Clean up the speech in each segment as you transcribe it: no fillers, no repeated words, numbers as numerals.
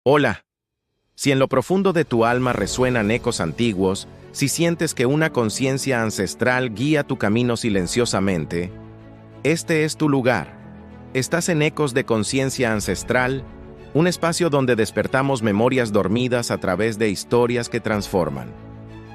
Hola, si en lo profundo de tu alma resuenan ecos antiguos, si sientes que una conciencia ancestral guía tu camino silenciosamente, este es tu lugar. Estás en Ecos de Conciencia Ancestral, un espacio donde despertamos memorias dormidas a través de historias que transforman.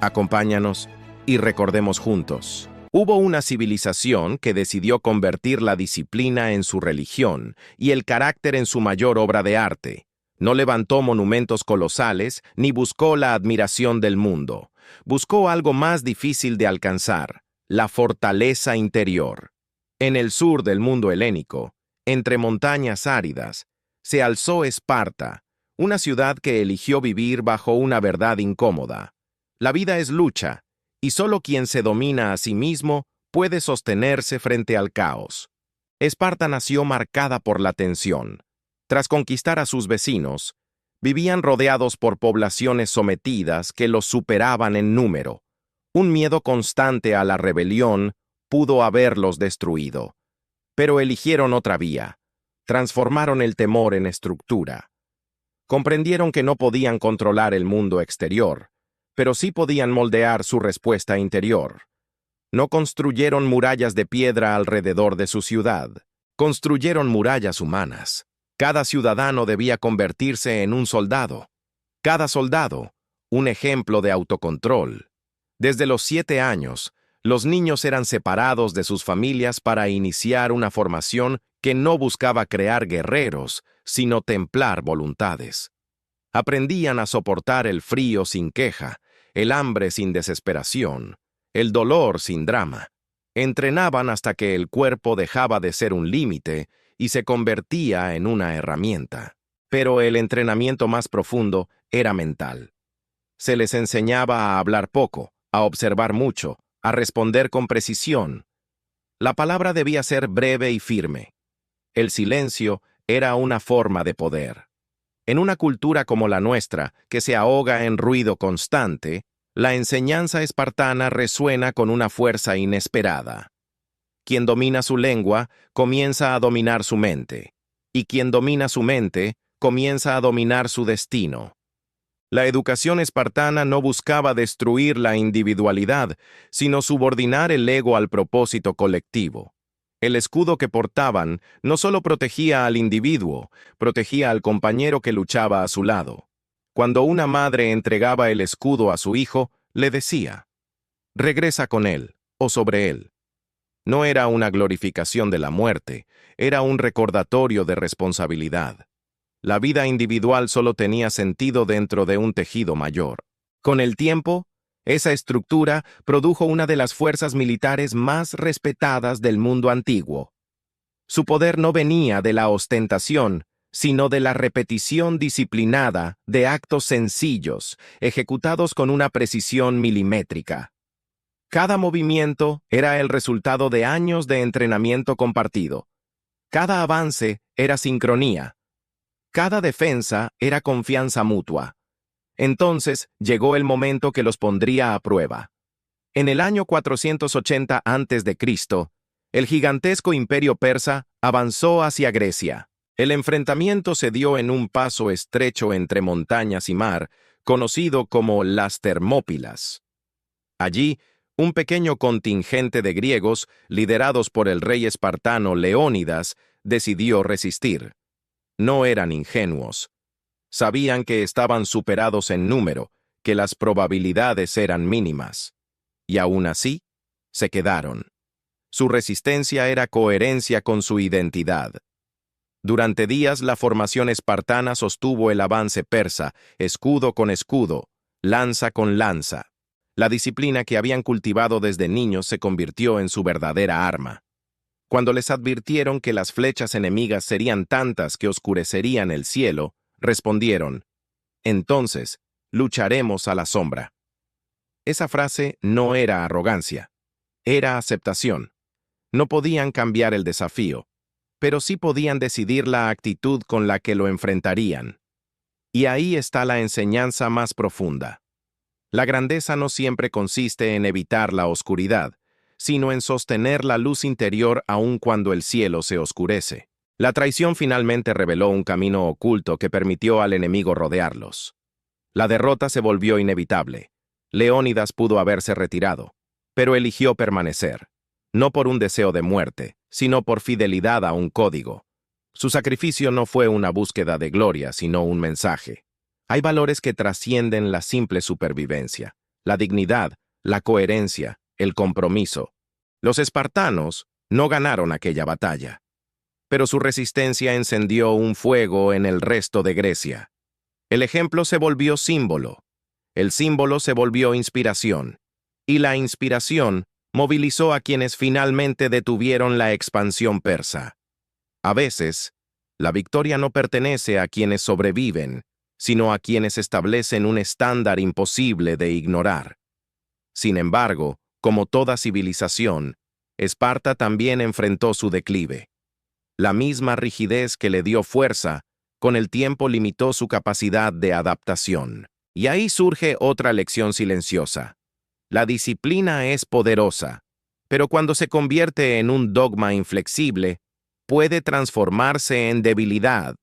Acompáñanos y recordemos juntos. Hubo una civilización que decidió convertir la disciplina en su religión y el carácter en su mayor obra de arte. No levantó monumentos colosales ni buscó la admiración del mundo. Buscó algo más difícil de alcanzar, la fortaleza interior. En el sur del mundo helénico, entre montañas áridas, se alzó Esparta, una ciudad que eligió vivir bajo una verdad incómoda. La vida es lucha, y solo quien se domina a sí mismo puede sostenerse frente al caos. Esparta nació marcada por la tensión. Tras conquistar a sus vecinos, vivían rodeados por poblaciones sometidas que los superaban en número. Un miedo constante a la rebelión pudo haberlos destruido. Pero eligieron otra vía. Transformaron el temor en estructura. Comprendieron que no podían controlar el mundo exterior, pero sí podían moldear su respuesta interior. No construyeron murallas de piedra alrededor de su ciudad. Construyeron murallas humanas. Cada ciudadano debía convertirse en un soldado. Cada soldado, un ejemplo de autocontrol. Desde los 7 años, los niños eran separados de sus familias para iniciar una formación que no buscaba crear guerreros, sino templar voluntades. Aprendían a soportar el frío sin queja, el hambre sin desesperación, el dolor sin drama. Entrenaban hasta que el cuerpo dejaba de ser un límite y se convertía en una herramienta. Pero el entrenamiento más profundo era mental. Se les enseñaba a hablar poco, a observar mucho, a responder con precisión. La palabra debía ser breve y firme. El silencio era una forma de poder. En una cultura como la nuestra, que se ahoga en ruido constante, la enseñanza espartana resuena con una fuerza inesperada. Quien domina su lengua, comienza a dominar su mente. Y quien domina su mente, comienza a dominar su destino. La educación espartana no buscaba destruir la individualidad, sino subordinar el ego al propósito colectivo. El escudo que portaban no solo protegía al individuo, protegía al compañero que luchaba a su lado. Cuando una madre entregaba el escudo a su hijo, le decía: «Regresa con él, o sobre él». No era una glorificación de la muerte, era un recordatorio de responsabilidad. La vida individual solo tenía sentido dentro de un tejido mayor. Con el tiempo, esa estructura produjo una de las fuerzas militares más respetadas del mundo antiguo. Su poder no venía de la ostentación, sino de la repetición disciplinada de actos sencillos, ejecutados con una precisión milimétrica. Cada movimiento era el resultado de años de entrenamiento compartido. Cada avance era sincronía. Cada defensa era confianza mutua. Entonces llegó el momento que los pondría a prueba. En el año 480 a.C., el gigantesco imperio persa avanzó hacia Grecia. El enfrentamiento se dio en un paso estrecho entre montañas y mar, conocido como las Termópilas. Allí, un pequeño contingente de griegos, liderados por el rey espartano Leónidas, decidió resistir. No eran ingenuos. Sabían que estaban superados en número, que las probabilidades eran mínimas. Y aún así, se quedaron. Su resistencia era coherencia con su identidad. Durante días la formación espartana sostuvo el avance persa, escudo con escudo, lanza con lanza. La disciplina que habían cultivado desde niños se convirtió en su verdadera arma. Cuando les advirtieron que las flechas enemigas serían tantas que oscurecerían el cielo, respondieron: «Entonces, lucharemos a la sombra». Esa frase no era arrogancia, era aceptación. No podían cambiar el desafío, pero sí podían decidir la actitud con la que lo enfrentarían. Y ahí está la enseñanza más profunda. La grandeza no siempre consiste en evitar la oscuridad, sino en sostener la luz interior aun cuando el cielo se oscurece. La traición finalmente reveló un camino oculto que permitió al enemigo rodearlos. La derrota se volvió inevitable. Leónidas pudo haberse retirado, pero eligió permanecer, no por un deseo de muerte, sino por fidelidad a un código. Su sacrificio no fue una búsqueda de gloria, sino un mensaje. Hay valores que trascienden la simple supervivencia: la dignidad, la coherencia, el compromiso. Los espartanos no ganaron aquella batalla, pero su resistencia encendió un fuego en el resto de Grecia. El ejemplo se volvió símbolo, el símbolo se volvió inspiración, y la inspiración movilizó a quienes finalmente detuvieron la expansión persa. A veces, la victoria no pertenece a quienes sobreviven, sino a quienes establecen un estándar imposible de ignorar. Sin embargo, como toda civilización, Esparta también enfrentó su declive. La misma rigidez que le dio fuerza, con el tiempo limitó su capacidad de adaptación. Y ahí surge otra lección silenciosa. La disciplina es poderosa, pero cuando se convierte en un dogma inflexible, puede transformarse en debilidad.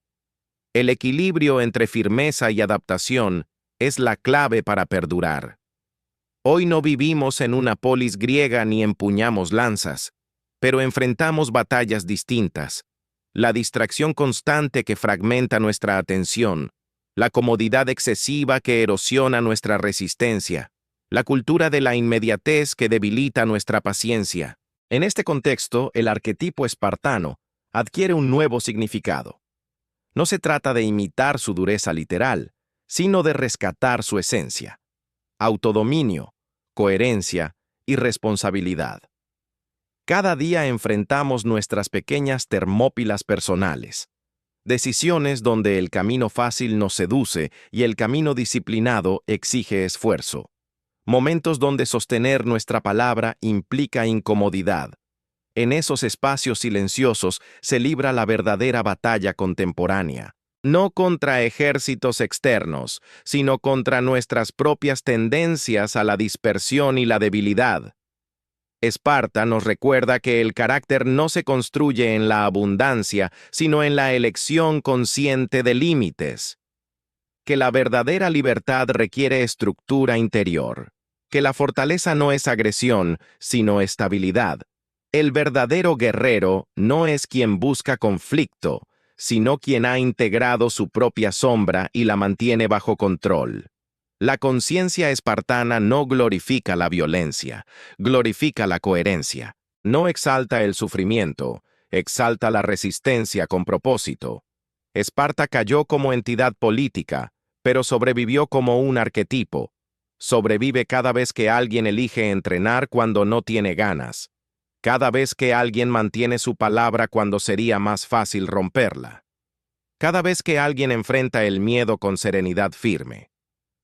El equilibrio entre firmeza y adaptación es la clave para perdurar. Hoy no vivimos en una polis griega ni empuñamos lanzas, pero enfrentamos batallas distintas. La distracción constante que fragmenta nuestra atención, la comodidad excesiva que erosiona nuestra resistencia, la cultura de la inmediatez que debilita nuestra paciencia. En este contexto, el arquetipo espartano adquiere un nuevo significado. No se trata de imitar su dureza literal, sino de rescatar su esencia: autodominio, coherencia y responsabilidad. Cada día enfrentamos nuestras pequeñas Termópilas personales, decisiones donde el camino fácil nos seduce y el camino disciplinado exige esfuerzo. Momentos donde sostener nuestra palabra implica incomodidad. En esos espacios silenciosos se libra la verdadera batalla contemporánea, no contra ejércitos externos, sino contra nuestras propias tendencias a la dispersión y la debilidad. Esparta nos recuerda que el carácter no se construye en la abundancia, sino en la elección consciente de límites. Que la verdadera libertad requiere estructura interior. Que la fortaleza no es agresión, sino estabilidad. El verdadero guerrero no es quien busca conflicto, sino quien ha integrado su propia sombra y la mantiene bajo control. La conciencia espartana no glorifica la violencia, glorifica la coherencia. No exalta el sufrimiento, exalta la resistencia con propósito. Esparta cayó como entidad política, pero sobrevivió como un arquetipo. Sobrevive cada vez que alguien elige entrenar cuando no tiene ganas. Cada vez que alguien mantiene su palabra cuando sería más fácil romperla. Cada vez que alguien enfrenta el miedo con serenidad firme.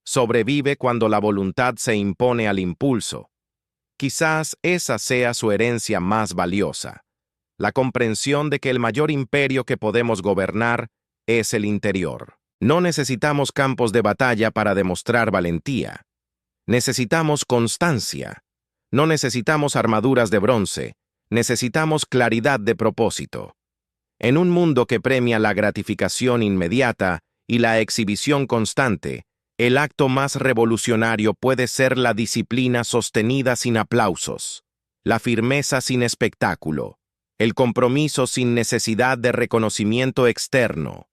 Sobrevive cuando la voluntad se impone al impulso. Quizás esa sea su herencia más valiosa: la comprensión de que el mayor imperio que podemos gobernar es el interior. No necesitamos campos de batalla para demostrar valentía. Necesitamos constancia. No necesitamos armaduras de bronce, necesitamos claridad de propósito. En un mundo que premia la gratificación inmediata y la exhibición constante, el acto más revolucionario puede ser la disciplina sostenida sin aplausos, la firmeza sin espectáculo, el compromiso sin necesidad de reconocimiento externo.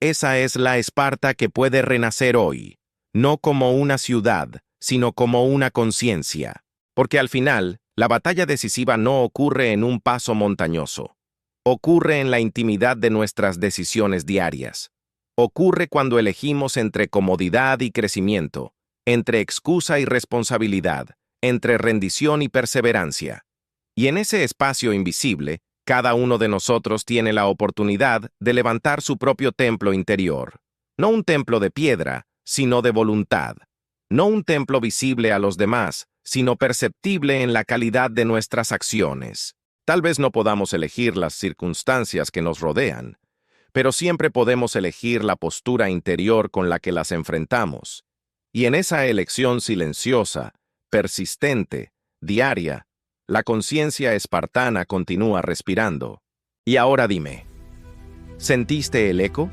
Esa es la Esparta que puede renacer hoy, no como una ciudad, sino como una conciencia. Porque al final, la batalla decisiva no ocurre en un paso montañoso. Ocurre en la intimidad de nuestras decisiones diarias. Ocurre cuando elegimos entre comodidad y crecimiento, entre excusa y responsabilidad, entre rendición y perseverancia. Y en ese espacio invisible, cada uno de nosotros tiene la oportunidad de levantar su propio templo interior. No un templo de piedra, sino de voluntad. No un templo visible a los demás, sino perceptible en la calidad de nuestras acciones. Tal vez no podamos elegir las circunstancias que nos rodean, pero siempre podemos elegir la postura interior con la que las enfrentamos. Y en esa elección silenciosa, persistente, diaria, la conciencia espartana continúa respirando. Y ahora dime, ¿Sentiste el eco?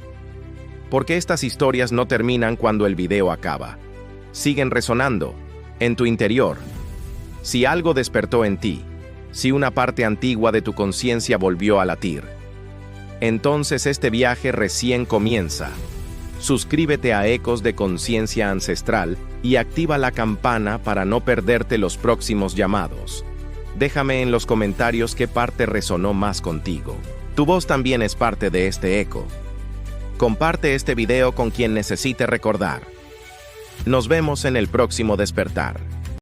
Porque estas historias no terminan cuando el video acaba. Siguen resonando, en tu interior. Si algo despertó en ti, si una parte antigua de tu conciencia volvió a latir, entonces este viaje recién comienza. Suscríbete a Ecos de Conciencia Ancestral y activa la campana para no perderte los próximos llamados. Déjame en los comentarios qué parte resonó más contigo. Tu voz también es parte de este eco. Comparte este video con quien necesite recordar. Nos vemos en el próximo despertar.